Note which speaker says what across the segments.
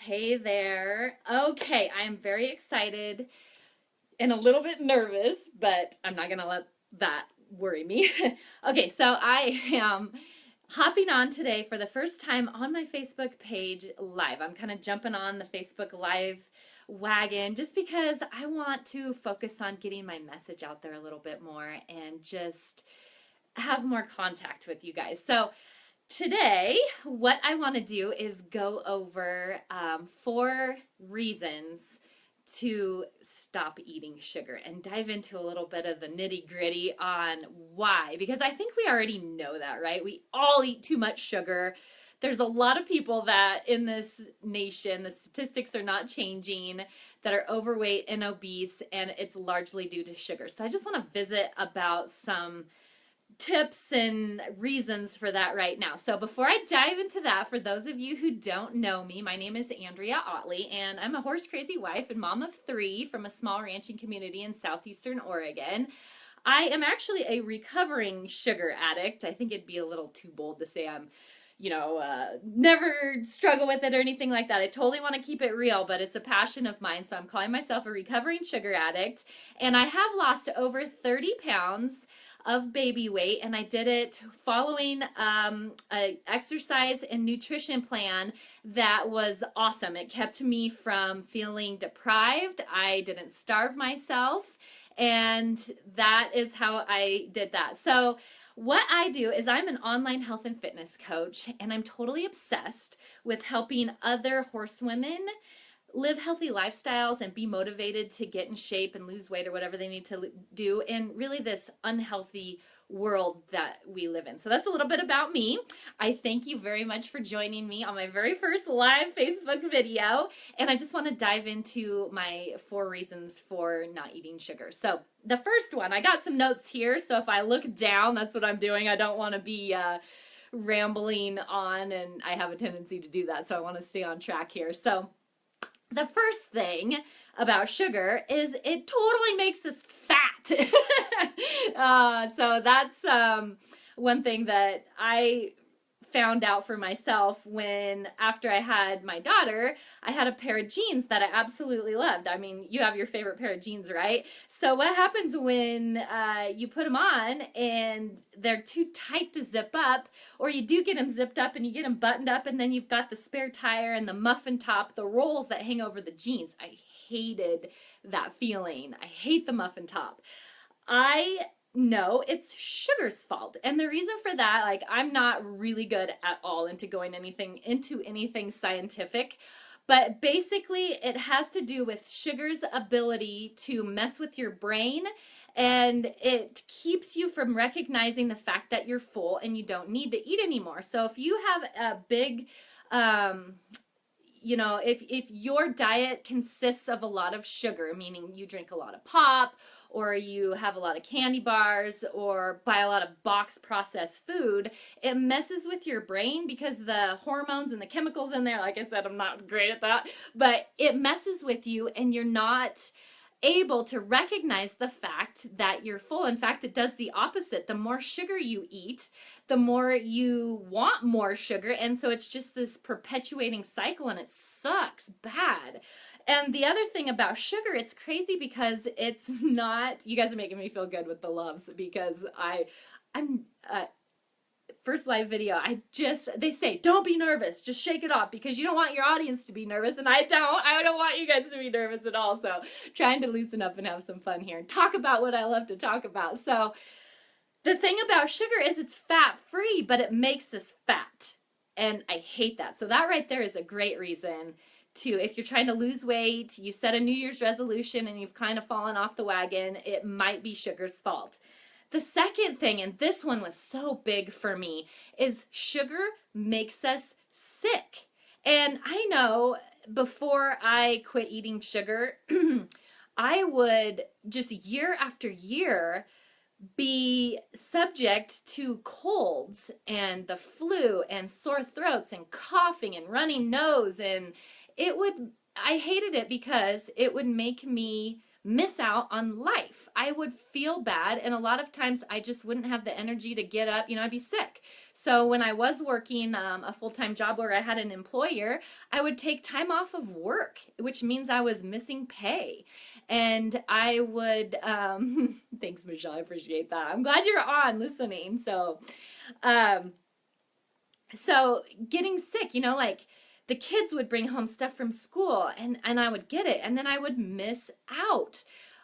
Speaker 1: Hey there. Okay, I'm very excited and a little bit nervous, but I'm not going to let that worry me. Okay, so I am hopping on today for the first time on my Facebook page live. I'm kind of jumping on the Facebook Live wagon just because I want to focus on getting my message out there a little bit more and just have more contact with you guys. So, today, what I want to do is go over 4 reasons to stop eating sugar and dive into a little bit of the nitty gritty on why. Because I think we already know that, right? We all eat too much sugar. There's a lot of people that in this nation, the statistics are not changing, that are overweight and obese, and it's largely due to sugar. So I just want to visit about some tips and reasons for that right now. So before I dive into that, for those of you who don't know me, my name is Andrea Otley, and I'm a horse crazy wife and mom of 3 from a small ranching community in southeastern Oregon. I am actually a recovering sugar addict. I think it'd be a little too bold to say I'm never struggle with it or anything like that. I totally want to keep it real, but it's a passion of mine. So I'm calling myself a recovering sugar addict, and I have lost over 30 pounds of baby weight, and I did it following a exercise and nutrition plan that was awesome. It kept me from feeling deprived. I didn't starve myself, and that is how I did that. So what I do is I'm an online health and fitness coach, and I'm totally obsessed with helping other horsewomen live healthy lifestyles and be motivated to get in shape and lose weight or whatever they need to do in really this unhealthy world that we live in. So that's a little bit about me. I thank you very much for joining me on my very first live Facebook video. And I just want to dive into my 4 reasons for not eating sugar. So the first one, I got some notes here. So if I look down, that's what I'm doing. I don't want to be rambling on, and I have a tendency to do that. So I want to stay on track here. So the first thing about sugar is it totally makes us fat. So that's one thing that I found out for myself when, after I had my daughter, I had a pair of jeans that I absolutely loved. I mean, you have your favorite pair of jeans, right? So what happens when you put them on and they're too tight to zip up, or you do get them zipped up and you get them buttoned up, and then you've got the spare tire and the muffin top, the rolls that hang over the jeans. I hated that feeling. I hate the muffin top. No, it's sugar's fault. And the reason for that, like, I'm not really good at all into going into anything scientific, but basically it has to do with sugar's ability to mess with your brain, and it keeps you from recognizing the fact that you're full and you don't need to eat anymore. So if you have a big if your diet consists of a lot of sugar, meaning you drink a lot of pop, or you have a lot of candy bars, or buy a lot of box processed food, it messes with your brain because the hormones and the chemicals in there, like I said, I'm not great at that, but it messes with you and you're not able to recognize the fact that you're full. In fact, it does the opposite. The more sugar you eat, the more you want more sugar, and so it's just this perpetuating cycle, and it sucks bad. And the other thing about sugar, it's crazy because it's not, you guys are making me feel good with the loves, because I'm first live video, they say, don't be nervous, just shake it off, because you don't want your audience to be nervous, and I don't want you guys to be nervous at all. So trying to loosen up and have some fun here and talk about what I love to talk about. So the thing about sugar is it's fat free, but it makes us fat, and I hate that. So that right there is a great reason to, if you're trying to lose weight, you set a New Year's resolution and you've kind of fallen off the wagon, it might be sugar's fault. The second thing, and this one was so big for me, is sugar makes us sick. And I know before I quit eating sugar, I would just year after year be subject to colds and the flu and sore throats and coughing and runny nose, and I hated it because it would make me miss out on life. I would feel bad, and a lot of times I just wouldn't have the energy to get up. I'd be sick. So when I was working a full-time job where I had an employer, I would take time off of work, which means I was missing pay. And I would, thanks, Michelle, I appreciate that. I'm glad you're on listening. Um, so getting sick, you know, like the kids would bring home stuff from school and I would get it and then I would miss out.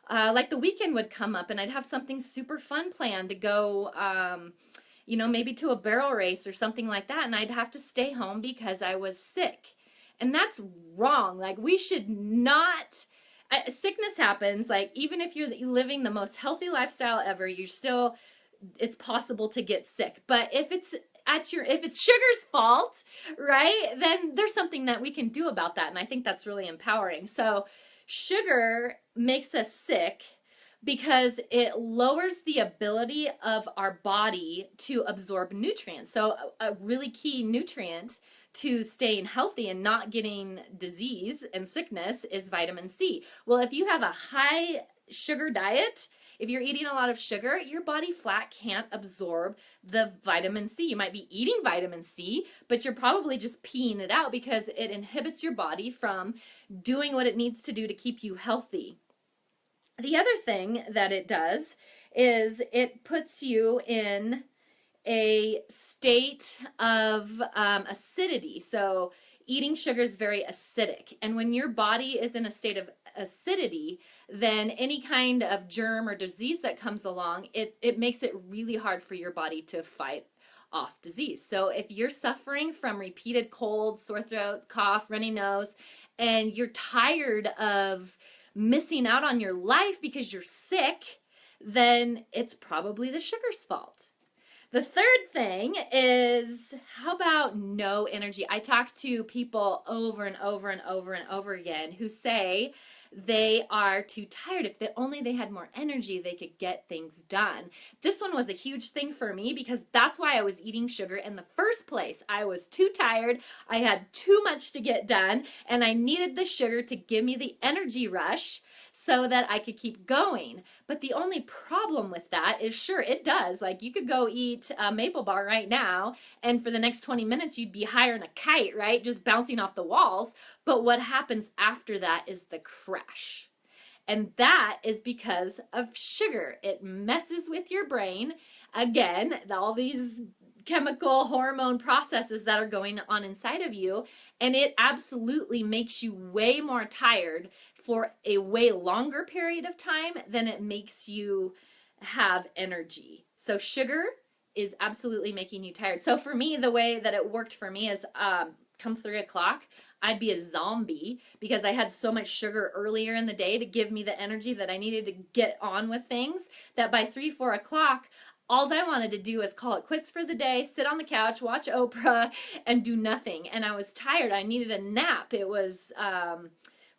Speaker 1: Like the weekend would come up and I'd have something super fun planned to go, you know, maybe to a barrel race or something like that. And I'd have to stay home because I was sick. And that's wrong. Like we should not, sickness happens. Like even if you're living the most healthy lifestyle ever, you're still, it's possible to get sick. But if it's if it's sugar's fault, right, then there's something that we can do about that. And I think that's really empowering. So sugar makes us sick because it lowers the ability of our body to absorb nutrients. So a really key nutrient to staying healthy and not getting disease and sickness is vitamin C. Well, if you have a high sugar diet, if you're eating a lot of sugar, your body flat can't absorb the vitamin C. You might be eating vitamin C, but you're probably just peeing it out because it inhibits your body from doing what it needs to do to keep you healthy. The other thing that it does is it puts you in a state of acidity. So eating sugar is very acidic. And when your body is in a state of acidity, then any kind of germ or disease that comes along, it makes it really hard for your body to fight off disease. So if you're suffering from repeated cold, sore throat, cough, runny nose, and you're tired of missing out on your life because you're sick, then it's probably the sugar's fault. The third thing is, how about no energy? I talk to people over and over and over and over again who say they are too tired. If they had more energy, they could get things done. This one was a huge thing for me because that's why I was eating sugar in the first place. I was too tired, I had too much to get done, and I needed the sugar to give me the energy rush so that I could keep going. But the only problem with that is, sure, it does. Like, you could go eat a maple bar right now, and for the next 20 minutes, you'd be higher than a kite, right? Just bouncing off the walls. But what happens after that is the crash. And that is because of sugar. It messes with your brain. Again, all these chemical hormone processes that are going on inside of you, and it absolutely makes you way more tired for a way longer period of time than it makes you have energy. So sugar is absolutely making you tired. So for me, the way that it worked for me is come 3 o'clock, I'd be a zombie because I had so much sugar earlier in the day to give me the energy that I needed to get on with things, that by 3, 4 o'clock, all I wanted to do was call it quits for the day, sit on the couch, watch Oprah, and do nothing. And I was tired. I needed a nap. It was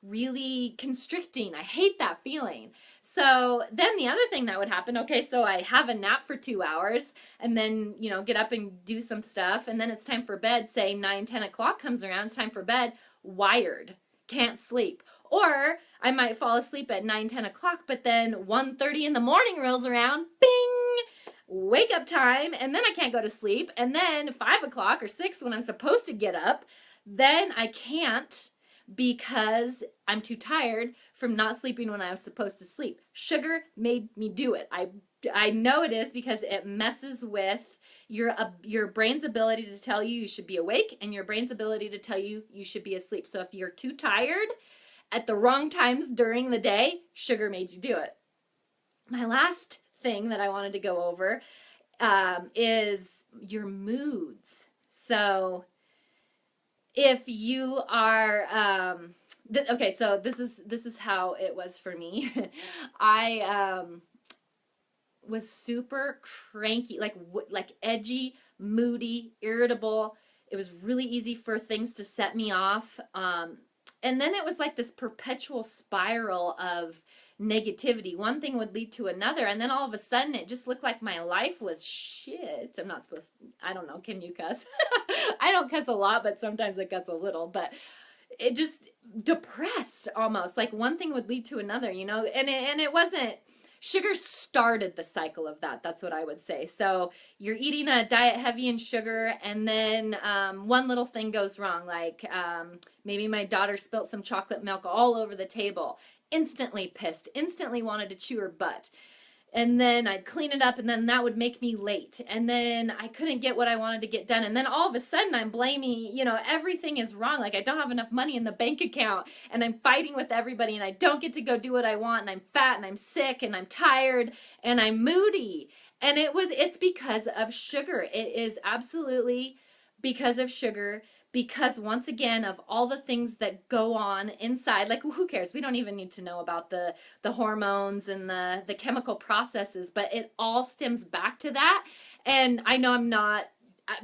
Speaker 1: really constricting. I hate that feeling. So then the other thing that would happen, okay, so I have a nap for 2 hours and then, you know, get up and do some stuff, and then it's time for bed. Say 9, 10 o'clock comes around, it's time for bed, wired, can't sleep. Or I might fall asleep at 9, 10 o'clock, but then 1:30 in the morning rolls around, bing, wake up time, and then I can't go to sleep. And then 5 o'clock or 6 when I'm supposed to get up, then I can't because I'm too tired from not sleeping when I was supposed to sleep. Sugar made me do it. I know it is because it messes with your brain's ability to tell you should be awake and your brain's ability to tell you should be asleep. So if you're too tired at the wrong times during the day, sugar made you do it. My last thing that I wanted to go over is your moods. So if you are okay, so this is how it was for me. I was super cranky, like edgy, moody, irritable. It was really easy for things to set me off. And then it was like this perpetual spiral of negativity. One thing would lead to another, and then all of a sudden it just looked like my life was shit. I'm not supposed to, I don't know, can you cuss? I don't cuss a lot, but sometimes I cuss a little, but it just depressed almost. Like one thing would lead to another, you know, and it wasn't, sugar started the cycle of that. That's what I would say. So you're eating a diet heavy in sugar, and then one little thing goes wrong, like maybe my daughter spilt some chocolate milk all over the table. Instantly pissed, instantly wanted to chew her butt. And then I'd clean it up, and then that would make me late. And then I couldn't get what I wanted to get done. And then all of a sudden I'm blaming, everything is wrong. Like I don't have enough money in the bank account, and I'm fighting with everybody, and I don't get to go do what I want, and I'm fat, and I'm sick, and I'm tired, and I'm moody. And it's because of sugar. It is absolutely because of sugar. Because once again, of all the things that go on inside, like who cares? We don't even need to know about the hormones and the chemical processes, but it all stems back to that. And I know I'm not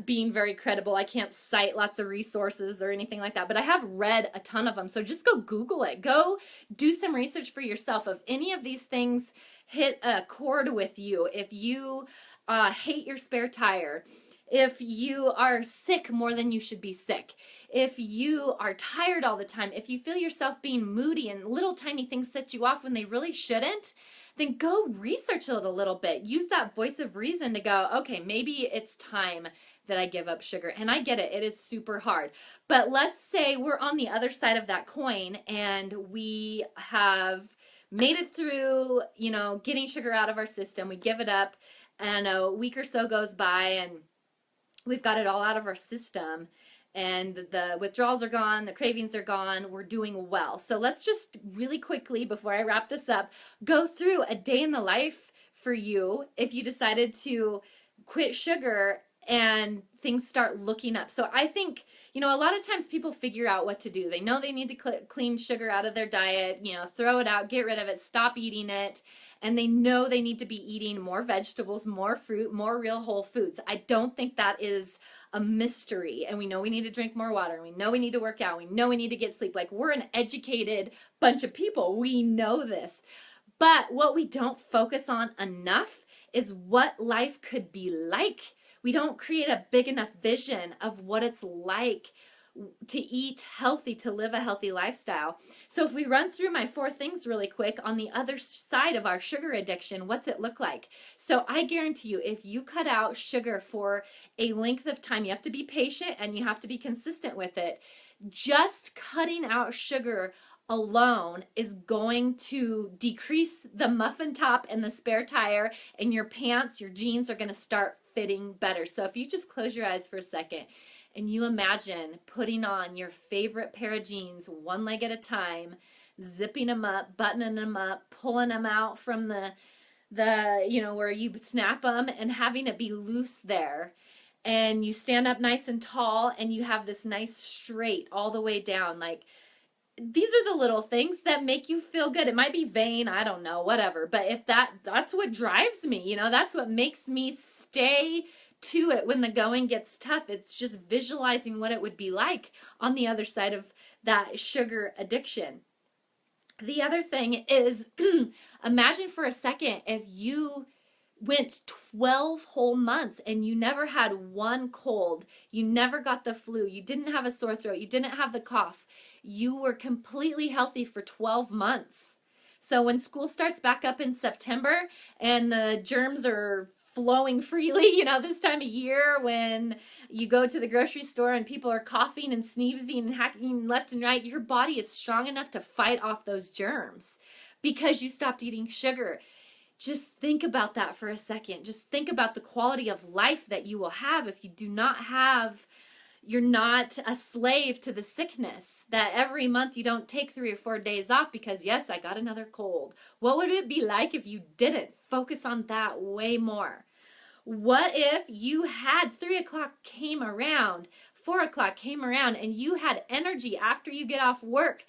Speaker 1: being very credible. I can't cite lots of resources or anything like that, but I have read a ton of them. So just go Google it. Go do some research for yourself. If any of these things hit a chord with you, if you hate your spare tire, if you are sick more than you should be sick, if you are tired all the time, if you feel yourself being moody and little tiny things set you off when they really shouldn't, then go research it a little bit. Use that voice of reason to go, okay, maybe it's time that I give up sugar. And I get it, it is super hard. But let's say we're on the other side of that coin and we have made it through, getting sugar out of our system. We give it up, and a week or so goes by, and we've got it all out of our system, and the withdrawals are gone, the cravings are gone, we're doing well. So let's just really quickly, before I wrap this up, go through a day in the life for you if you decided to quit sugar and things start looking up. So I think, a lot of times people figure out what to do. They know they need to clean sugar out of their diet, throw it out, get rid of it, stop eating it. And they know they need to be eating more vegetables, more fruit, more real whole foods. I don't think that is a mystery. And we know we need to drink more water. And we know we need to work out. We know we need to get sleep. Like, we're an educated bunch of people. We know this. But what we don't focus on enough is what life could be like. We don't create a big enough vision of what it's like to eat healthy, to live a healthy lifestyle. So if we run through my 4 things really quick, on the other side of our sugar addiction, what's it look like? So I guarantee you, if you cut out sugar for a length of time, you have to be patient and you have to be consistent with it. Just cutting out sugar alone is going to decrease the muffin top and the spare tire, and your pants, your jeans are going to start fitting better. So if you just close your eyes for a second and you imagine putting on your favorite pair of jeans one leg at a time, zipping them up, buttoning them up, pulling them out from the where you snap them, and having it be loose there. And you stand up nice and tall, and you have this nice straight all the way down. Like, these are the little things that make you feel good. It might be vain, I don't know, whatever. But if that's what drives me, that's what makes me stay to it when the going gets tough. It's just visualizing what it would be like on the other side of that sugar addiction. The other thing is, imagine for a second if you went 12 whole months and you never had one cold, you never got the flu, you didn't have a sore throat, you didn't have the cough, you were completely healthy for 12 months. So when school starts back up in September and the germs are flowing freely, this time of year when you go to the grocery store and people are coughing and sneezing and hacking left and right, your body is strong enough to fight off those germs because you stopped eating sugar. Just think about that for a second. Just think about the quality of life that you will have if you do not have, you're not a slave to the sickness, that every month you don't take 3 or 4 days off because, yes, I got another cold. What would it be like if you didn't? Focus on that way more. What if you had 3 o'clock came around, 4 o'clock came around, and you had energy after you get off work,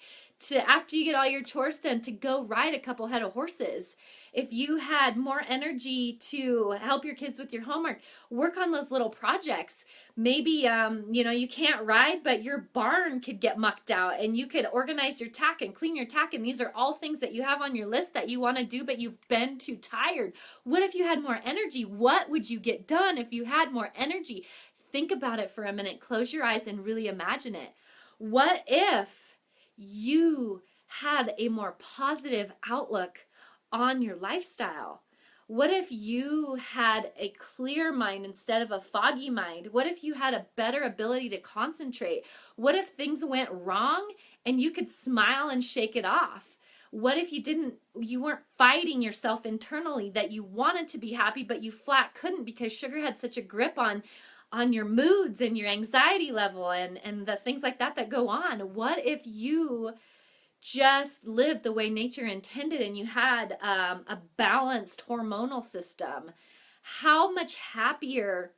Speaker 1: after you get all your chores done, to go ride a couple head of horses? If you had more energy to help your kids with your homework, work on those little projects. Maybe, you can't ride, but your barn could get mucked out and you could organize your tack and clean your tack. And these are all things that you have on your list that you want to do, but you've been too tired. What if you had more energy? What would you get done if you had more energy? Think about it for a minute. Close your eyes and really imagine it. What if you had a more positive outlook on your lifestyle? What if you had a clear mind instead of a foggy mind? What if you had a better ability to concentrate? What if things went wrong and you could smile and shake it off? What if you weren't fighting yourself internally that you wanted to be happy, but you flat couldn't because sugar had such a grip on your moods and your anxiety level and the things like that go on? What if you just lived the way nature intended and you had a balanced hormonal system? How much happier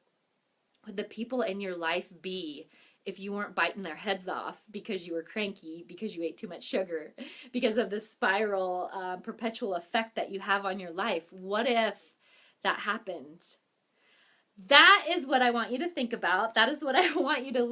Speaker 1: would the people in your life be if you weren't biting their heads off because you were cranky, because you ate too much sugar, because of the spiral perpetual effect that you have on your life? What if that happened? That is what I want you to think about. That is what I want you to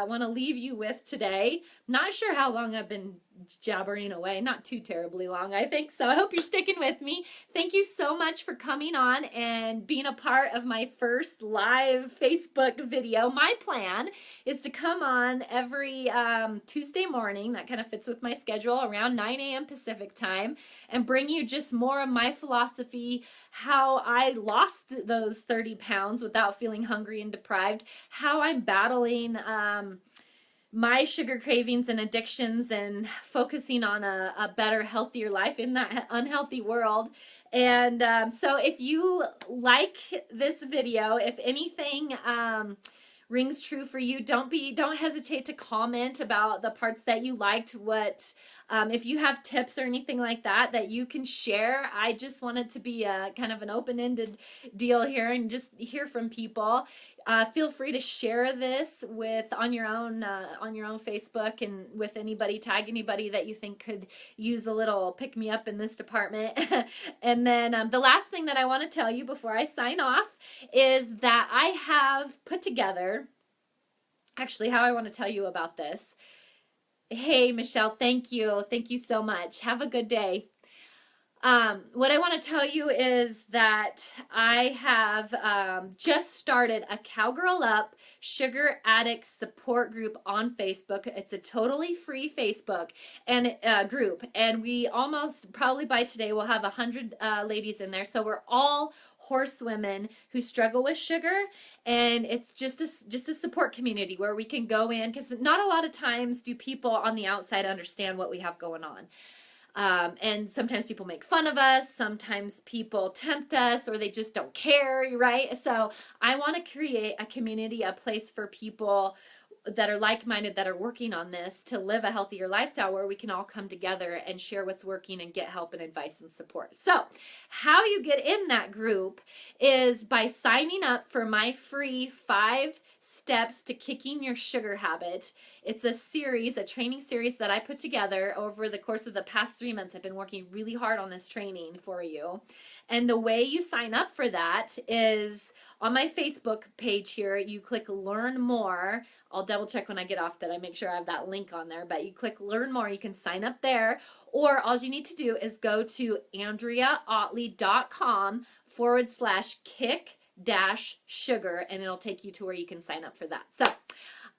Speaker 1: want to leave you with today. Not sure how long I've been jabbering away. Not too terribly long, I think. So I hope you're sticking with me. Thank you so much for coming on and being a part of my first live Facebook video. My plan is to come on every Tuesday morning. That kind of fits with my schedule, around 9 a.m. Pacific time, and bring you just more of my philosophy, how I lost those 30 pounds without feeling hungry and deprived, how I'm battling my sugar cravings and addictions and focusing on a better, healthier life in that unhealthy world. And so if you like this video, if anything rings true for you, don't hesitate to comment about the parts that you liked. If you have tips or anything like that you can share. I just want it to be a kind of an open-ended deal here and just hear from people. Feel free to share this on your own Facebook, and with anybody, tag anybody that you think could use a little pick me up in this department. And then the last thing that I want to tell you before I sign off is that I have put together, actually, how I want to tell you about this. Hey, Michelle, thank you. Thank you so much. Have a good day. What I want to tell you is that I have just started a Cowgirl Up Sugar Addict support group on Facebook. It's a totally free Facebook and group, and we almost, probably by today, we'll have 100 ladies in there. So we're all horsewomen who struggle with sugar, and it's just a support community where we can go in, because not a lot of times do people on the outside understand what we have going on. And sometimes people make fun of us, sometimes people tempt us, or they just don't care, right? So I want to create a community, a place for people that are like-minded, that are working on this, to live a healthier lifestyle, where we can all come together and share what's working and get help and advice and support. So how you get in that group is by signing up for my free 5 steps to kicking your sugar habit. It's a series, a training series that I put together over the course of the past 3 months. I've been working really hard on this training for you. And the way you sign up for that is on my Facebook page here. You click Learn More. I'll double check when I get off that I make sure I have that link on there, but you click Learn More. You can sign up there, or all you need to do is go to AndreaOtley.com/kick-sugar, and it'll take you to where you can sign up for that. So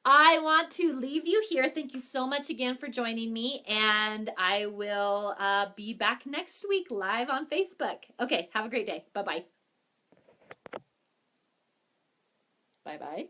Speaker 1: I want to leave you here. Thank you so much again for joining me, and I will be back next week live on Facebook. Okay, have a great day. Bye-bye. Bye-bye.